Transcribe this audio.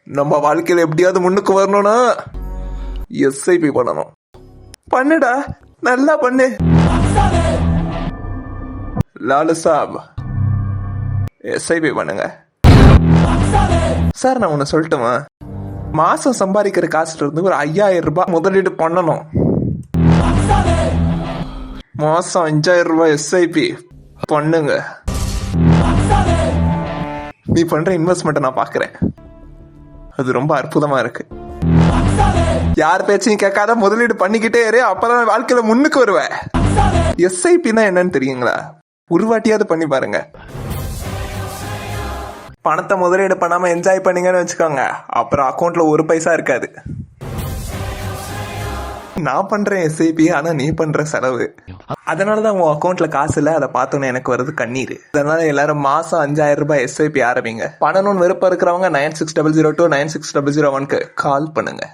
நம்ம வாழ்க்கையில எப்படியாவது முன்னுக்கு வரணும்னா எஸ்ஐபி பண்ணணும். பண்ணுடா, நல்லா பண்ணு. லாலு சாப், எஸ்ஐபி பண்ணுங்க. சார் நான் ஒன்னு சொல்லட்டுமா? மாசம் சம்பாதிக்கிற காசுல இருந்து ஒரு 5000 ரூபாய் முதலீடு பண்ணணும். மாசம் 5000 ரூபாய் எஸ்ஐபி பண்ணுங்க. நீ பண்ற இன்வெஸ்ட்மெண்ட் நான் பாக்குறேன், அது ரொம்ப அற்புதமா இருக்கு. யார் பேச்சையும் கேட்காத முதலீடு பண்ணிக்கிட்டே இரு, அப்பதான் வாழ்க்கையில முன்னுக்கு வருவேன். எஸ்ஐபின்னா என்னன்னு தெரியுங்களா? ஒரு வாட்டியாவது பண்ணி பாருங்க. பணத்தை முதலீடு பண்ணாம என்ஜாய் பண்ணீங்கன்னு வச்சுக்கோங்க, அப்புறம் அக்கௌண்ட்ல ஒரு பைசா இருக்காது. நான் பண்றேன் எஸ்ஐபி, ஆனா நீ பண்ற செலவு. அதனாலதான் உன் அக்கௌண்ட்ல காசு இல்ல, அதை பார்த்தோன்னே எனக்கு வருது கண்ணீர். அதனால எல்லாரும் மாசம் 5000 ரூபாய் எஸ்ஐபி ஆரம்பிங்க. பண்ணணும்னு விருப்பம் இருக்கிறவங்க 9600296001 கால் பண்ணுங்க.